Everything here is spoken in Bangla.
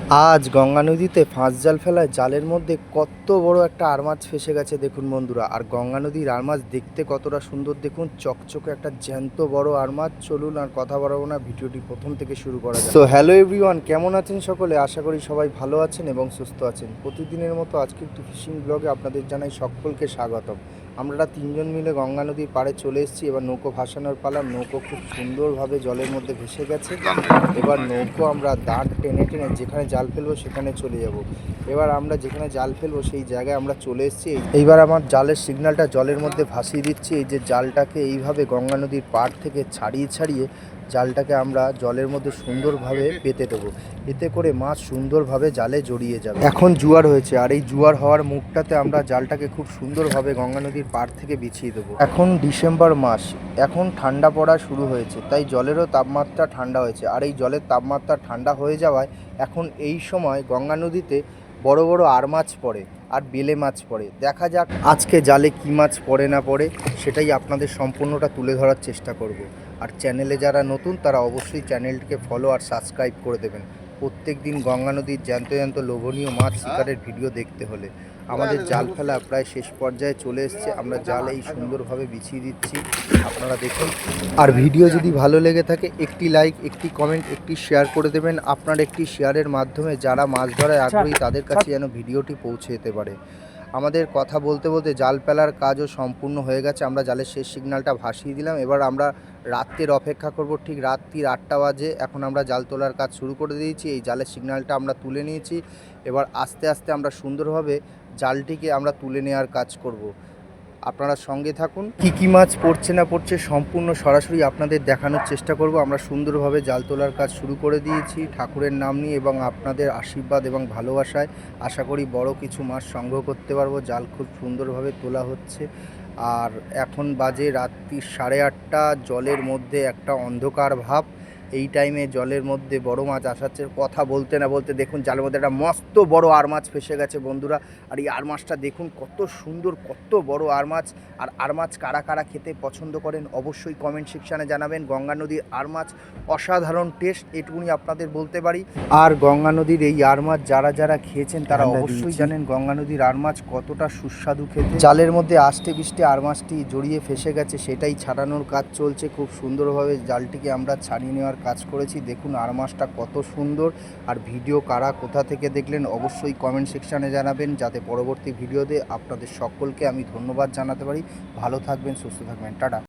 আজ গঙ্গা নদীতে ফাঁস জাল ফেলায় জালের মধ্যে কত বড় একটা আর মাছ ফেসে গেছে দেখুন বন্ধুরা। আর গঙ্গা নদীর আর মাছ দেখতে কতটা সুন্দর দেখুন, চকচকে একটা জ্যান্ত বড় আর মাছ। চলুন আর কথা বাড়াবো না, ভিডিওটি প্রথম থেকে শুরু করা যায়। তো হ্যালো এভরিওয়ান, কেমন আছেন সকলে? আশা করি সবাই ভালো আছেন এবং সুস্থ আছেন। প্রতিদিনের মতো আজকে একটু ফিশিং ব্লগে আপনাদের জানাই সকলকে স্বাগতম। আমরা তিনজন মিলে গঙ্গা নদীর পাড়ে চলে এসেছি। এবার নৌকো ভাসানোর পালা। নৌকো খুব সুন্দরভাবে জলের মধ্যে ভেসে গেছে। এবার নৌকো আমরা দাঁড় টেনে টেনে যেখানে জাল ফেলবো সেখানে চলে যাব। এবার আমরা যেখানে জাল ফেলবো সেই জায়গায় আমরা চলে এসেছি। এইবার আমার জালের সিগন্যালটা জলের মধ্যে ভাসিয়ে দিচ্ছি। এই যে জালটাকে এইভাবে গঙ্গা নদীর পাড় থেকে ছাড়িয়ে ছাড়িয়ে জালটাকে আমরা জলের মধ্যে সুন্দরভাবে পেতে দেবো। এতে করে মাছ সুন্দরভাবে জালে জড়িয়ে যাবে। এখন জোয়ার হয়েছে, আর এই জোয়ার হওয়ার মুখটাতে আমরা জালটাকে খুব সুন্দরভাবে গঙ্গা নদীর পাড় থেকে বিছিয়ে দেবো। এখন ডিসেম্বর মাস, এখন ঠান্ডা পড়া শুরু হয়েছে, তাই জলেরও তাপমাত্রা ঠান্ডা হয়েছে। আর এই জলের তাপমাত্রা ঠান্ডা হয়ে যাওয়ায় এখন এই সময় গঙ্গা নদীতে বড় বড় আর মাছ পড়ে আর বেলে মাছ পড়ে। দেখা যাক আজকে জালে কী মাছ পড়ে না পড়ে, সেটাই আপনাদের সম্পূর্ণটা তুলে ধরার চেষ্টা করব। আর চ্যানেলে যারা নতুন তারা অবশ্যই চ্যানেলটিকে ফলো আর সাবস্ক্রাইব করে দেবেন। প্রত্যেক দিন গঙ্গা নদীর জ্যান্ত জ্যান্ত লোভনীয় মাছ শিকারের ভিডিও দেখতে হলে। আমাদের জাল ফেলা প্রায় শেষ পর্যায়ে চলে এসছে। আমরা জাল এই সুন্দরভাবে বিছিয়ে দিচ্ছি, আপনারা দেখুন। আর ভিডিও যদি ভালো লেগে থাকে একটি লাইক, একটি কমেন্ট, একটি শেয়ার করে দেবেন। আপনার একটি শেয়ারের মাধ্যমে যারা মাছ ধরায় আগ্রহী তাদের কাছে যেন ভিডিওটি পৌঁছে যেতে পারে। আমাদের কথা বলতে বলতে জাল ফেলার কাজও সম্পূর্ণ হয়ে গেছে। আমরা জালের শেষ সিগন্যালটা ভাসিয়ে দিলাম। এবার আমরা রাত্রের অপেক্ষা করব। ঠিক রাত্রির 8টা বাজে। এখন আমরা জাল তোলার কাজ শুরু করে দিয়েছি। এই জালের সিগন্যালটা আমরা তুলে নিয়েছি। এবার আস্তে আস্তে আমরা সুন্দরভাবে জালটিকে আমরা তুলে নেওয়ার কাজ করব। আপনারা সঙ্গে থাকুন। কী মাছ পড়ছে না পড়ছে সম্পূর্ণ সরাসরি আপনাদের দেখানোর চেষ্টা করব। আমরা সুন্দরভাবে জাল তোলার কাজ শুরু করে দিয়েছি ঠাকুরের নাম নিয়ে এবং আপনাদের আশীর্বাদ এবং ভালোবাসায় আশা করি বড় কিছু মাছ সংগ্রহ করতে পারবো। জাল খুব সুন্দরভাবে তোলা হচ্ছে। আর এখন বাজে রাত্রি 8:30। জলের মধ্যে একটা অন্ধকার ভাব। এই টাইমে জলের মধ্যে বড় মাছ আসাচ্ছে। কথা বলতে না বলতে দেখুন জালের মধ্যে একটা মস্ত বড় আর মাছ ফেসে গেছে বন্ধুরা। আর এই আর মাছটা দেখুন কত সুন্দর, কত বড় আর মাছ। আর আর মাছ কারা কারা খেতে পছন্দ করেন অবশ্যই কমেন্ট সেকশানে জানাবেন। গঙ্গা নদীর আর মাছ অসাধারণ টেস্ট, এটুকুনি আপনাদের বলতে পারি। আর গঙ্গা নদীর এই আর মাছ যারা যারা খেয়েছেন তারা অবশ্যই জানেন গঙ্গা নদীর আর মাছ কতটা সুস্বাদু খেতে। জালের মধ্যে আষ্টে পিষ্টে আর মাছটি জড়িয়ে ফেসে গেছে, সেটাই ছাড়ানোর কাজ চলছে। খুব সুন্দরভাবে জালটিকে আমরা ছাড়িয়ে নেওয়ার কাজ করেছি। দেখুন আর মাছটা কত সুন্দর। আর ভিডিও কারা কোথা থেকে দেখলেন অবশ্যই কমেন্ট সেকশানে জানাবেন, যাতে পরবর্তী ভিডিওতে আপনাদের সকলকে আমি ধন্যবাদ জানাতে পারি। ভালো থাকবেন, সুস্থ থাকবেন, টাটা।